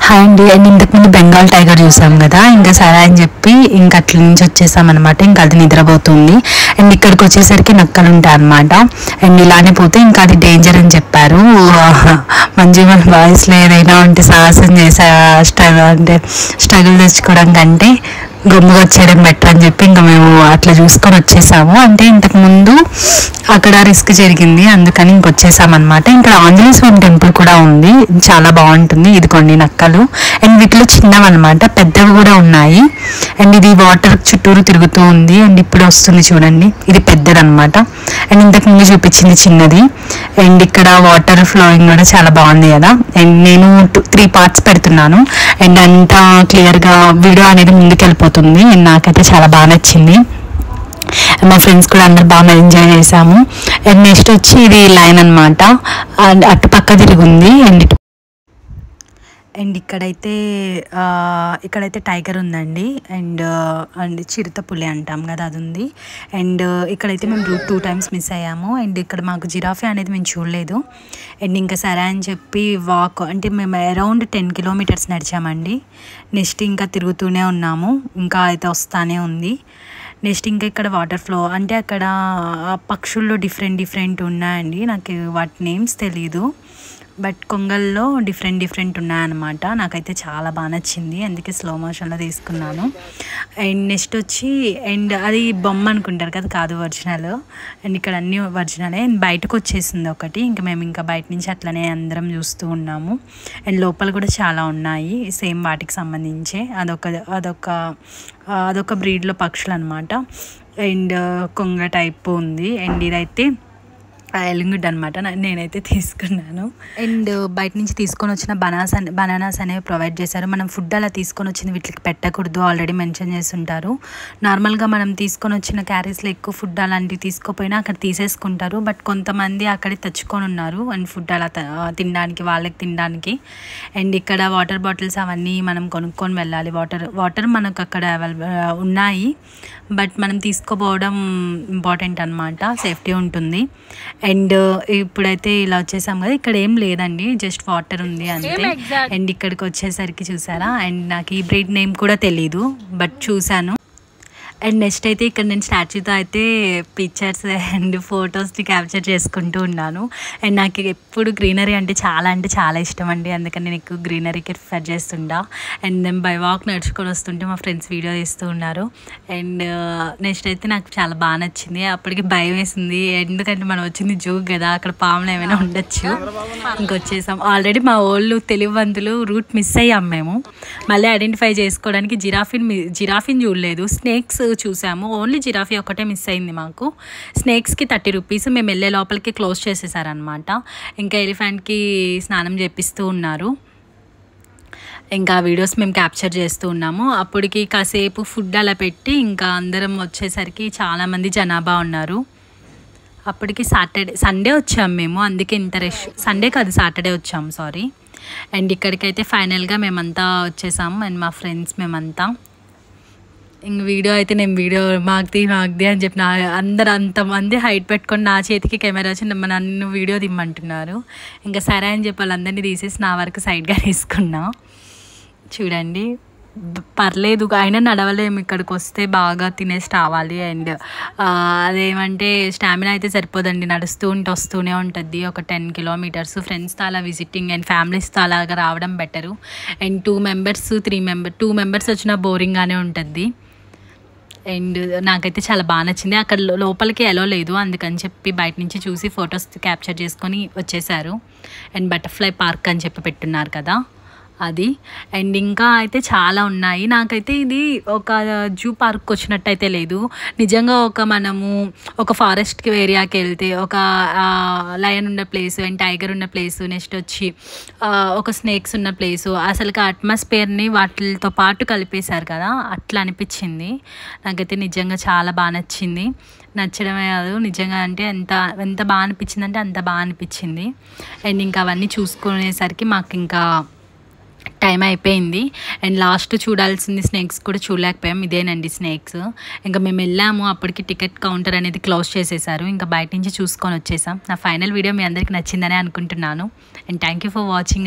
Hi అండి. And ఇంతకుముందు Bengal tiger చూసాం కదా, ఇంకా సరే అని చెప్పి ఇంకా అట్ల నుంచి వచ్చేసామన్నమాట. ఇంకా అది నిద్రపోతుంది. అండ్ ఇక్కడికి వచ్చేసరికి నక్కలు ఉంటాయి అన్నమాట. అండ్ ఇలానే పోతే ఇంకా అది డేంజర్ అని చెప్పారు. మంచి మన వాయిస్లో ఏదైనా అంటే సాహసం చేసే స్ట్రగుల్ తెచ్చుకోవడం కంటే గమ్ముగా వచ్చేయడం బెటర్ అని చెప్పి ఇంకా మేము అట్లా చూసుకొని వచ్చేసాము. అంటే ఇంతకుముందు అక్కడ రిస్క్ జరిగింది, అందుకని ఇంకొచ్చేసామన్నమాట. ఇక్కడ ఆంజనేయ స్వామి టెంపుల్ కూడా ఉంది, చాలా బాగుంటుంది. ఇదిగోండి నక్కలు. అండ్ వీటిలో చిన్నవన్నమాట, పెద్దవి కూడా ఉన్నాయి. అండ్ ఇది వాటర్ చుట్టూరు తిరుగుతూ ఉంది. అండ్ ఇప్పుడు వస్తుంది చూడండి, ఇది పెద్దదన్నమాట. అండ్ ఇంతకుముందు చూపించింది చిన్నది. అండ్ ఇక్కడ వాటర్ ఫ్లోయింగ్ కూడా చాలా బాగుంది కదా. అండ్ నేను 3 పార్ట్స్ పెడుతున్నాను. అండ్ అంతా క్లియర్గా వీడియో అనేది ముందుకెళ్ళిపోతుంది. అండ్ నాకైతే చాలా బాగా నచ్చింది. మా ఫ్రెండ్స్ కూడా అందరు బాగా ఎంజాయ్ చేసాము. అండ్ నెక్స్ట్ వచ్చి ఇది లైన్ అనమాట, అటు పక్క తిరిగింది. అండ్ ఇక్కడైతే టైగర్ ఉందండి. అండ్ చిరుత పులి అంటాం కదా, అది ఉంది. అండ్ ఇక్కడైతే మేము 2 టైమ్స్ మిస్ అయ్యాము. అండ్ ఇక్కడ మాకు జిరాఫీ అనేది మేము చూడలేదు. అండ్ ఇంకా సరే అని చెప్పి వాక్ అంటే మేము అరౌండ్ 10 కిలోమీటర్స్ నడిచామండి. నెక్స్ట్ ఇంకా తిరుగుతూనే ఉన్నాము, ఇంకా అయితే వస్తానే ఉంది. నెక్స్ట్ ఇంకా ఇక్కడ వాటర్ ఫ్లో అంటే అక్కడ పక్షుల్లో డిఫరెంట్ ఉన్నాయండి. నాకు వాటి నేమ్స్ తెలీదు, బట్ కొంగల్లో డిఫరెంట్ ఉన్నాయన్నమాట. నాకైతే చాలా బాగా నచ్చింది, అందుకే స్లో మోషన్లో తీసుకున్నాను. అండ్ నెక్స్ట్ వచ్చి అండ్ అది బొమ్మ అనుకుంటారు కదా, కాదు ఒరిజినల్. అండ్ ఇక్కడ అన్నీ ఒరిజినలే. అండ్ బయటకు వచ్చేసింది ఒకటి, ఇంకా మేము ఇంకా బయట నుంచి అట్లనే అందరం చూస్తూ ఉన్నాము. అండ్ లోపల కూడా చాలా ఉన్నాయి సేమ్ వాటికి సంబంధించే. అదొక బ్రీడ్లో పక్షులు అనమాట. అండ్ కొంగ టైప్ ఉంది. అండ్ ఇదైతే ఎలుగుడ్ అనమాట, నేనైతే తీసుకున్నాను. అండ్ బయట నుంచి తీసుకొని వచ్చిన బనానాస్ అనేవి ప్రొవైడ్ చేశారు. మనం ఫుడ్ అలా తీసుకొని వచ్చింది వీటికి పెట్టకూడదు, ఆల్రెడీ మెన్షన్ చేసి ఉంటారు. నార్మల్గా మనం తీసుకొని వచ్చిన క్యారీస్లో ఎక్కువ ఫుడ్ అలాంటివి తీసుకోపోయినా అక్కడ తీసేసుకుంటారు. బట్ కొంతమంది అక్కడే తెచ్చుకొని ఉన్నారు అండ్ ఫుడ్ అలా తినడానికి, వాళ్ళకి తినడానికి. అండ్ ఇక్కడ వాటర్ బాటిల్స్ అవన్నీ మనం కొనుక్కొని వెళ్ళాలి. వాటర్ మనకు అక్కడ ఉన్నాయి, బట్ మనం తీసుకోపోవడం ఇంపార్టెంట్ అనమాట, సేఫ్టీ ఉంటుంది. అండ్ ఇప్పుడైతే ఇలా వచ్చేసాం కదా, ఇక్కడ ఏం లేదండి, జస్ట్ వాటర్ ఉంది అంతే. అండ్ ఇక్కడికి వచ్చేసరికి చూసారా, అండ్ నాకు ఈ బ్రీడ్ నేమ్ కూడా తెలీదు, బట్ చూసాను. అండ్ నెక్స్ట్ అయితే ఇక్కడ నేను స్టాచ్యూతో అయితే పిక్చర్స్ అండ్ ఫొటోస్ని క్యాప్చర్ చేసుకుంటూ ఉన్నాను. అండ్ నాకు ఎప్పుడు గ్రీనరీ అంటే చాలా ఇష్టం అండి, అందుకని నేను ఎక్కువ గ్రీనరీకి ప్రిఫర్ చేస్తుంటా. అండ్ నేను బై వాక్ నడుచుకొని వస్తుంటే మా ఫ్రెండ్స్ వీడియో తీస్తూ ఉన్నారు. అండ్ నెక్స్ట్ అయితే నాకు చాలా బాగా నచ్చింది. అప్పటికి భయం వేసింది, ఎందుకంటే మనం వచ్చింది జూ కదా, అక్కడ పాములు ఏమైనా ఉండొచ్చు. ఇంకొచ్చేసాం. ఆల్రెడీ మా వాళ్ళు తెలివివంతులు రూట్ మిస్ అయ్యాం మేము. మళ్ళీ ఐడెంటిఫై చేసుకోవడానికి జిరాఫీని చూడలేదు, స్నేక్స్ చూసాము. ఓన్లీ జిరాఫీ ఒకటే మిస్ అయింది మాకు. స్నేక్స్కి 30 రూపీస్. మేము వెళ్ళే లోపలికి క్లోజ్ చేసేసారనమాట. ఇంకా ఎలిఫెంట్కి స్నానం చేపిస్తూ ఉన్నారు. ఇంకా వీడియోస్ మేము క్యాప్చర్ చేస్తూ ఉన్నాము. అప్పటికి కాసేపు ఫుడ్ అలా పెట్టి ఇంకా అందరం వచ్చేసరికి చాలామంది జనాభా ఉన్నారు. అప్పటికి సండే వచ్చాము మేము, అందుకే ఇంత రష్. సండే కాదు, సాటర్డే వచ్చాము, సారీ. అండ్ ఇక్కడికైతే ఫైనల్గా మేమంతా వచ్చేసాము. అండ్ మా ఫ్రెండ్స్ మేమంతా ఇంక వీడియో అయితే నేను మాకుది అని చెప్పి అందరు అంతమంది హైట్ పెట్టుకొని నా చేతికి కెమెరా వచ్చి నన్ను వీడియో తిమ్మంటున్నారు. ఇంకా సరే అని చెప్పి వాళ్ళందరినీ తీసేసి నా వరకు సైడ్గా తీసుకున్నా. చూడండి, పర్లేదు, అయినా నడవలేము, ఇక్కడికి వస్తే బాగా తినేసి రావాలి. అండ్ అదేమంటే స్టామినా అయితే సరిపోదండి, నడుస్తూ ఉంటే వస్తూనే ఉంటుంది. ఒక 10 కిలోమీటర్స్ ఫ్రెండ్స్తో అలా విజిటింగ్ అండ్ ఫ్యామిలీస్తో అలాగా రావడం బెటరు. అండ్ 2 మెంబర్స్ వచ్చినా బోరింగ్గానే ఉంటుంది. అండ్ నాకైతే చాలా బాగా నచ్చింది. అక్కడ లోపలికి ఎలో లేదు, అందుకని చెప్పి బయట నుంచి చూసి ఫొటోస్ క్యాప్చర్ చేసుకొని వచ్చేసారు. అండ్ బటర్ఫ్లై పార్క్ అని చెప్పి పెట్టున్నారు కదా, అది. అండ్ ఇంకా అయితే చాలా ఉన్నాయి. నాకైతే ఇది ఒక జూ పార్క్ వచ్చినట్టయితే లేదు, నిజంగా మనము ఒక ఫారెస్ట్ ఏరియాకి వెళ్తే ఒక లయన్ ఉన్న ప్లేసు అండ్ టైగర్ ఉన్న ప్లేసు, నెక్స్ట్ వచ్చి ఒక స్నేక్స్ ఉన్న ప్లేసు, అసలుకి అట్మాస్ఫియర్ని వాటితో పాటు కలిపేశారు కదా, అట్లా అనిపించింది. నాకైతే నిజంగా చాలా బాగా నచ్చింది. నచ్చడమే కాదు, నిజంగా అంటే ఎంత బాగా అనిపించింది అంటే అంత బాగా అనిపించింది. అండ్ ఇంకా అవన్నీ చూసుకునేసరికి మాకు ఇంకా టైం అయిపోయింది. అండ్ లాస్ట్ చూడాల్సింది స్నేక్స్ కూడా చూడలేకపోయాం. ఇదేనండి స్నేక్స్. ఇంకా మేము వెళ్ళాము, అప్పటికి టికెట్ కౌంటర్ అనేది క్లోజ్ చేసేసారు. ఇంకా బయట నుంచి చూసుకొని వచ్చేసాం. నా ఫైనల్ వీడియో మీ అందరికీ నచ్చిందని అనుకుంటున్నాను. And thank you for watching.